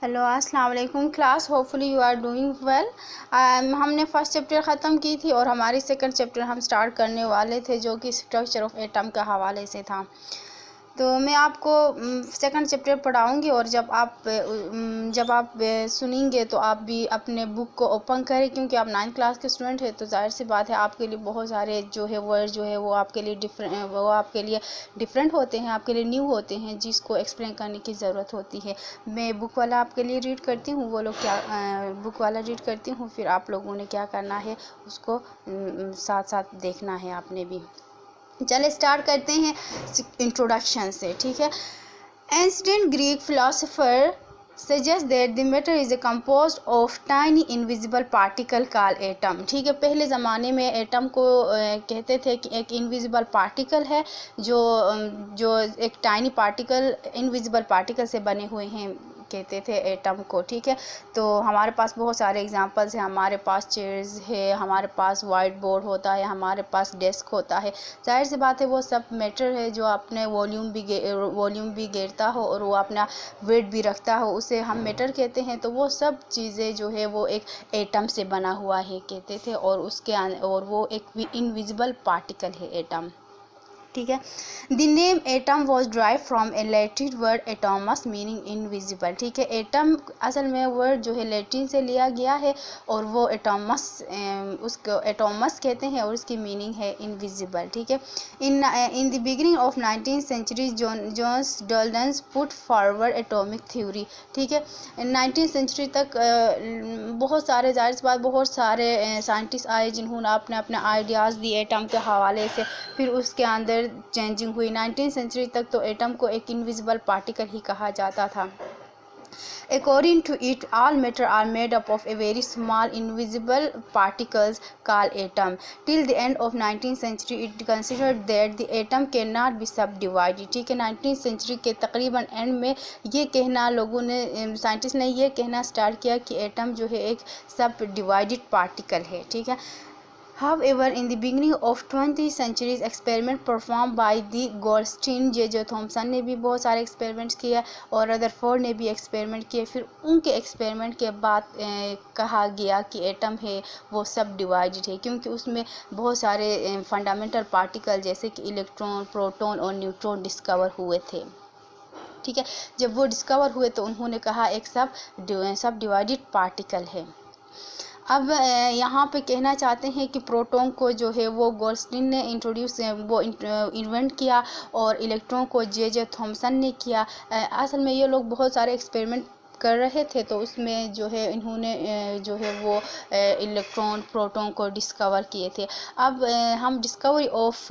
Hello अस्सलाम वालेकुम class, hopefully you are doing well. हमने फर्स्ट चैप्टर ख़त्म की थी और हमारी सेकंड चैप्टर हम स्टार्ट करने वाले थे जो कि स्ट्रक्चर ऑफ एटम के हवाले से था। तो मैं आपको सेकंड चैप्टर पढ़ाऊंगी और जब आप सुनेंगे तो आप भी अपने बुक को ओपन करें, क्योंकि आप 9th क्लास के स्टूडेंट हैं तो जाहिर सी बात है आपके लिए बहुत सारे जो है वर्ड जो है वो आपके लिए डिफरेंट होते हैं, आपके लिए न्यू होते हैं, जिसको एक्सप्लेन करने की ज़रूरत होती है। मैं बुक वाला आपके लिए रीड करती हूँ, वो लोग क्या बुक वाला रीड करती हूँ, फिर आप लोगों ने क्या करना है उसको साथ साथ देखना है आपने भी। चले स्टार्ट करते हैं इंट्रोडक्शन से, ठीक है। Ancient Greek philosopher suggest that the matter is composed of tiny invisible particle called atom। ठीक है, पहले ज़माने में एटम को कहते थे कि एक इनविजिबल पार्टिकल है जो एक टाइनी पार्टिकल इनविजिबल पार्टिकल से बने हुए हैं, कहते थे एटम को। ठीक है, तो हमारे पास बहुत सारे एग्जांपल्स हैं। हमारे पास चेयर्स है, हमारे पास वाइट बोर्ड होता है, हमारे पास डेस्क होता है। जाहिर सी बात है वो सब मैटर है जो अपने वॉल्यूम भी घेरता हो और वो अपना वेट भी रखता हो, उसे हम मैटर कहते हैं। तो वो सब चीज़ें जो है वो एक एटम से बना हुआ है कहते थे, और वो एक इनविजिबल पार्टिकल है एटम। ठीक है, the name atom was drive from a Latin word atomos meaning invisible. ठीक है, एटम असल में वर्ड जो है लैटिन से लिया गया है और वो एटॉमस उसको एटॉमस कहते हैं और उसकी मीनिंग है इनविजिबल। ठीक है, in the beginning of 19th century Jones Dalton put forward atomic theory. ठीक है, 19th सेंचुरी तक बहुत सारे साइंटिस्ट आए जिन्होंने अपने अपने आइडियाज़ दिए एटम के हवाले से। फिर उसके अंदर चेंजिंग हुई। 19th सेंचुरी तक तो एटम को एक इनविजिबल पार्टिकल ही कहा जाता था। According to it, all matter are made up of a very small invisible particles called atom. Till the end of 19th century, it considered that the atom cannot be subdivided. ठीक है, 19th century के तकरीबन and में ये कहना लोगों ने scientist ने ये कहना स्टार्ट किया कि एटम जो है एक सब डिवाइडेड पार्टिकल है। ठीक है, However, in the beginning of 20th century, experiment performed by the Goldstein, J.J. Thomson ने भी बहुत सारे एक्सपेरिमेंट्स किए और रदरफोर्ड ने भी एक्सपेरिमेंट किए। फिर उनके एक्सपेरिमेंट के बाद कहा गया कि एटम है वो सब डिवाइडेड है, क्योंकि उसमें बहुत सारे फंडामेंटल पार्टिकल जैसे कि इलेक्ट्रॉन, प्रोटॉन और न्यूट्रॉन डिस्कवर हुए थे। ठीक है, जब वो डिस्कवर हुए तो उन्होंने कहा एक सब डिवाइडेड पार्टिकल है। अब यहाँ पे कहना चाहते हैं कि प्रोटॉन को जो है वो गोल्डस्टीन ने इन्वेंट किया और इलेक्ट्रॉन को जे थॉमसन ने किया। असल में ये लोग बहुत सारे एक्सपेरिमेंट कर रहे थे, तो उसमें जो है इन्होंने जो है वो इलेक्ट्रॉन प्रोटॉन को डिस्कवर किए थे। अब हम डिस्कवरी ऑफ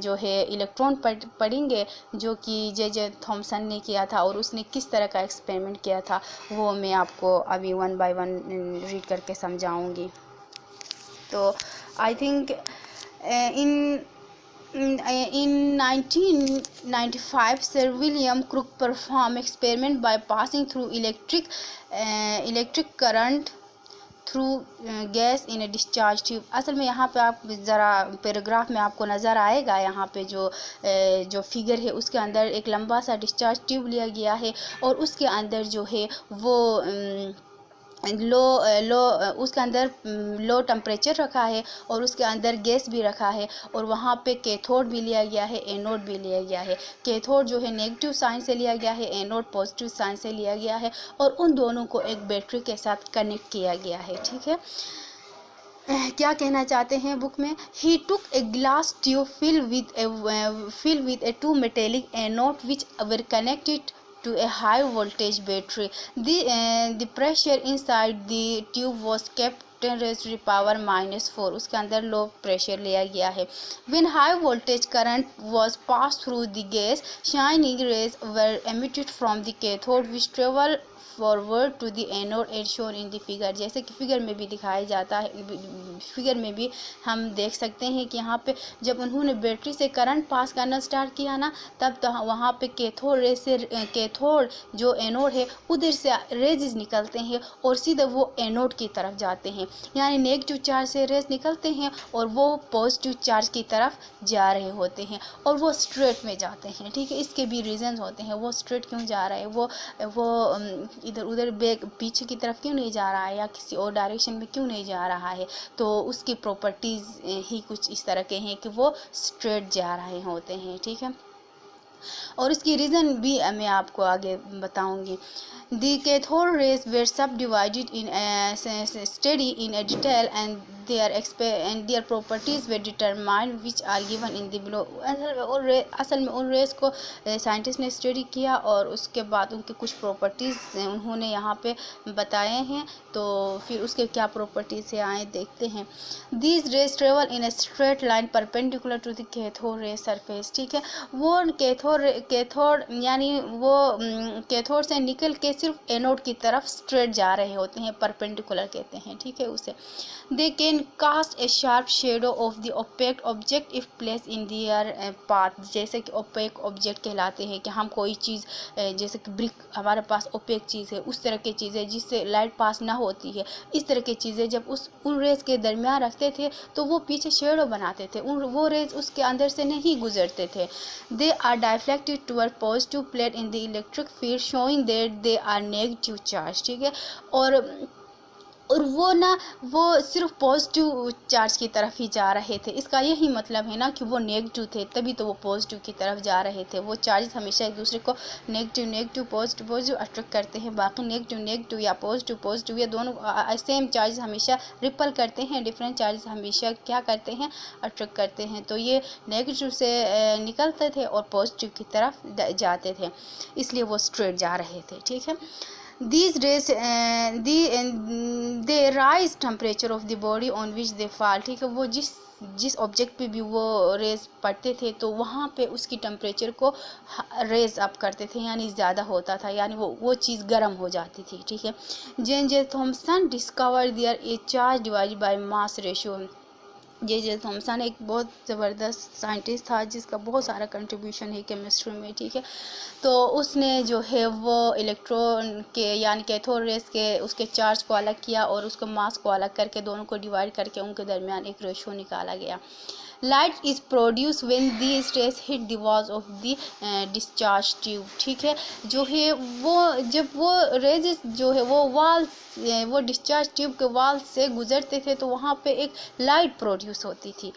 जो है इलेक्ट्रॉन पढ़ेंगे जो कि जे थॉमसन ने किया था और उसने किस तरह का एक्सपेरिमेंट किया था, वो मैं आपको अभी 1 by 1 रीड करके समझाऊंगी। तो I think in 1995, Sir William Crook performed experiment by passing through electric current through gas in A discharge tube. असल में यहाँ पे आप ज़रा पैराग्राफ में आपको नज़र आएगा, यहाँ पे जो फिगर है उसके अंदर एक लंबा सा डिस्चार्ज ट्यूब लिया गया है और उसके अंदर जो है वो उसके अंदर लो टेम्परेचर रखा है और उसके अंदर गैस भी रखा है और वहाँ पे कैथोड भी लिया गया है, एनोड भी लिया गया है। कैथोड जो है नेगेटिव साइन से लिया गया है, एनोड पॉजिटिव साइन से लिया गया है और उन दोनों को एक बैटरी के साथ कनेक्ट किया गया है। ठीक है, क्या कहना चाहते हैं बुक में, he took a glass tube fill with a 2 metallic anode which were connected to a high voltage battery. The pressure inside the tube was kept 10 raised to the power -4। उसके अंदर लो प्रेशर लिया गया है। When high voltage current was passed through the gas, shining rays were emitted from the cathode which travel forward to the anode as shown in the figure. जैसे कि figure में भी दिखाया जाता है, फिगर में भी हम देख सकते हैं कि यहाँ पे जब उन्होंने बैटरी से करंट पास करना स्टार्ट किया ना, तब तो वहाँ पे कैथोड जो एनोड है उधर से रेजेस निकलते हैं और सीधे वो एनोड की तरफ जाते हैं। यानी नेगेटिव चार्ज से रेज निकलते हैं और वो पॉजिटिव चार्ज की तरफ जा रहे होते हैं और वो स्ट्रेट में जाते हैं, ठीक है। इसके भी रीजंस होते हैं, वो स्ट्रेट क्यों जा रहा है, वो इधर उधर बैक पीछे की तरफ क्यों नहीं जा रहा है या किसी और डायरेक्शन में क्यों नहीं जा रहा है, तो उसकी प्रॉपर्टीज़ ही कुछ इस तरह के हैं कि वो स्ट्रेट जा रहे होते हैं, ठीक है। और इसकी रीज़न भी मैं आपको आगे बताऊंगी। The cathode rays were subdivided in a study in a detail and their properties were determined which are given in the below। असल में उन रेस को साइंटिस्ट ने स्टडी किया और उसके बाद उनके कुछ प्रॉपर्टीज़ उन्होंने यहाँ पे बताए हैं, तो फिर उसके क्या प्रॉपर्टीज़ से आए देखते हैं। These rays travel in a straight line perpendicular to the cathode ray surface, ठीक है। वो कैथोड यानी वो कैथोड से निकल के सिर्फ एनोड की तरफ स्ट्रेट जा रहे होते हैं, परपेंडिकुलर कहते हैं, ठीक है उसे। They can cast a sharp shadow of the opaque object if place in their path, जैसे कि ओपेक ऑब्जेक्ट कहलाते हैं कि हम कोई चीज़ जैसे कि ब्रिक हमारे पास ओपेक चीज़ है, उस तरह की चीज़ें जिससे लाइट पास ना होती है, इस तरह की चीज़ें जब उन रेज के दरमियान रखते थे तो वो पीछे शेडो बनाते थे, वो रेज उसके अंदर से नहीं गुजरते थे। They are deflected toward positive plate in the electric field showing that they are negative charge, ठीक है। और वो सिर्फ पॉजिटिव चार्ज की तरफ ही जा रहे थे, इसका यही मतलब है ना कि वो नेगेटिव थे, तभी तो वो पॉजिटिव की तरफ जा रहे थे। वो चार्ज हमेशा एक दूसरे को नेगेटिव पॉजिटिव अट्रैक्ट करते हैं, बाकी नेगेटिव या पॉजिटिव ये दोनों सेम चार्ज हमेशा रिपल करते हैं, डिफरेंट चार्ज हमेशा क्या करते हैं, अट्रैक्ट करते हैं। तो ये नेगेटिव से निकलते थे और पॉजिटिव की तरफ जाते थे, इसलिए वो स्ट्रेट जा रहे थे, ठीक है। These rays they rise temperature of the body on which they fall, ठीक है। वो जिस ऑब्जेक्ट पे भी वो रेज पड़ते थे तो वहाँ पे उसकी टेम्परेचर को रेज अप करते थे, यानी ज़्यादा होता था, यानी वो चीज़ गर्म हो जाती थी, ठीक है। J Thomson discover their a charge divided by mass ratio. J Thomson एक बहुत ज़बरदस्त साइंटिस्ट था जिसका बहुत सारा कंट्रीब्यूशन है केमिस्ट्री में, ठीक है। तो उसने जो है वो इलेक्ट्रॉन के यानी कैथोड रेस के उसके चार्ज को अलग किया और उसको मास को अलग करके दोनों को डिवाइड करके उनके दरमियान एक रेशियो निकाला गया। Light is produce when these raise hit the walls of the discharge tube, ठीक है। जो है वो जब वो रेज जो है वो डिस्चार्ज ट्यूब के वाल से गुजरते थे तो वहाँ पे एक लाइट प्रोड्यूस होती थी।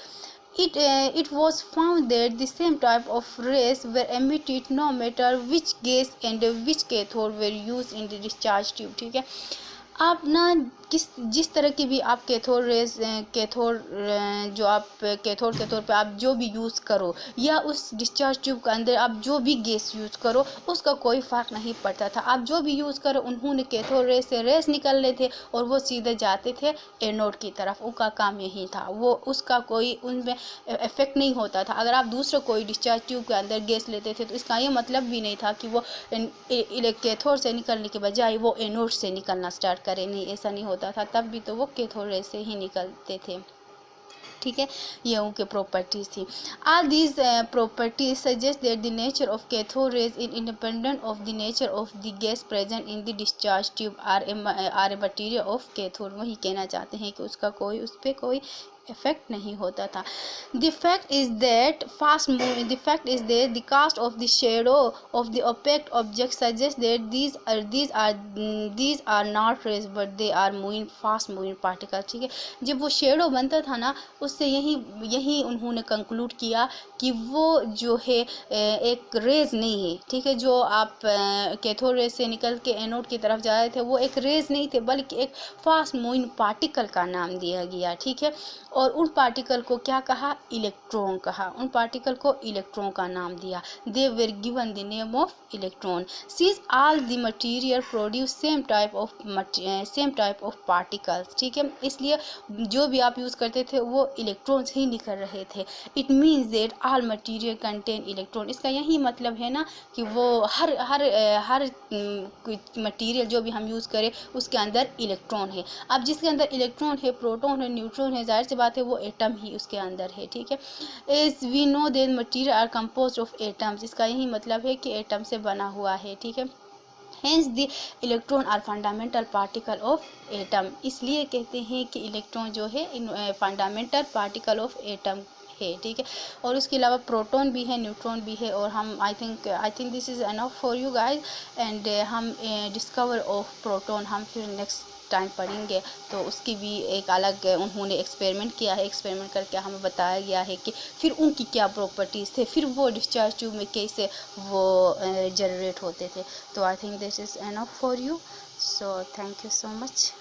It was found that the same type of rays were emitted no matter which gas and which cathode were used in the discharge tube, ठीक है। आप ना जिस तरह की भी आप कैथोड जो आप कैथोड के तौर पे आप जो भी यूज़ करो या उस डिस्चार्ज ट्यूब के अंदर आप जो भी गैस यूज़ करो उसका कोई फ़र्क नहीं पड़ता था। आप जो भी यूज़ करो उन्होंने कैथोड रेस से रेस निकलने थे और वो सीधे जाते थे एनोड की तरफ, उनका काम यही था, वो उसका कोई उनमें इफेक्ट नहीं होता था। अगर आप दूसरा कोई डिस्चार्ज ट्यूब के अंदर गैस लेते थे तो इसका ये मतलब भी नहीं था कि वो कैथोड से निकलने के बजाय वो एनोड से निकलना स्टार्ट करे, नहीं, ऐसा नहीं होता था, तब भी तो वो कैथोड रेस से ही निकलते थे, ठीक है। ये उनके प्रॉपर्टीज थी। All these properties suggest that the nature of cathode rays is independent of the nature of the gas present in the discharge tube are a material of cathode। वही कहना चाहते हैं कि उसका कोई उस पर कोई इफेक्ट नहीं होता था। The fact is that the cast of the shadow of the opaque object suggests that these are not rays but they are fast moving particles, ठीक है। जब वो शेडो बनता था ना उससे यही उन्होंने कंक्लूड किया कि वो जो है एक रेज नहीं है, ठीक है। जो आप कैथोड रेज से निकल के एनोड की तरफ जा रहे थे वो एक रेज नहीं थे बल्कि एक फास्ट मूविंग पार्टिकल का नाम दिया गया, ठीक है। और उन पार्टिकल को क्या कहा, इलेक्ट्रॉन कहा, उन पार्टिकल को इलेक्ट्रॉन का नाम दिया। They were given the name of electron. सीज all the material produce same type of particles, ठीक है। इसलिए जो भी आप यूज़ करते थे वो इलेक्ट्रॉन्स ही निकल रहे थे। It means that all material contain electron. इसका यही मतलब है ना कि वो हर मटीरियल जो भी हम यूज़ करें उसके अंदर इलेक्ट्रॉन है। अब जिसके अंदर इलेक्ट्रॉन है, प्रोटॉन है, न्यूट्रॉन है, जाहिर सी बात है वो एटम ही उसके अंदर है, ठीक है। As we know that material are composed of atoms. इसका यही मतलब है कि एटम से बना हुआ है, ठीक है। Hence the electron are fundamental particle of atom, इसलिए कहते हैं कि इलेक्ट्रॉन जो है फंडामेंटल पार्टिकल ऑफ एटम है, ठीक है। और उसके अलावा प्रोटॉन भी है, न्यूट्रॉन भी है, और हम I think this is enough for you guys. And हम डिस्कवर ऑफ प्रोटॉन हम फिर नेक्स्ट टाइम पढ़ेंगे, तो उसकी भी एक अलग उन्होंने एक्सपेरिमेंट किया है, एक्सपेरिमेंट करके हमें बताया गया है कि फिर उनकी क्या प्रॉपर्टीज़ थे, फिर वो डिस्चार्ज ट्यूब में कैसे वो जनरेट होते थे। तो I think this is enough for you, so thank you so much.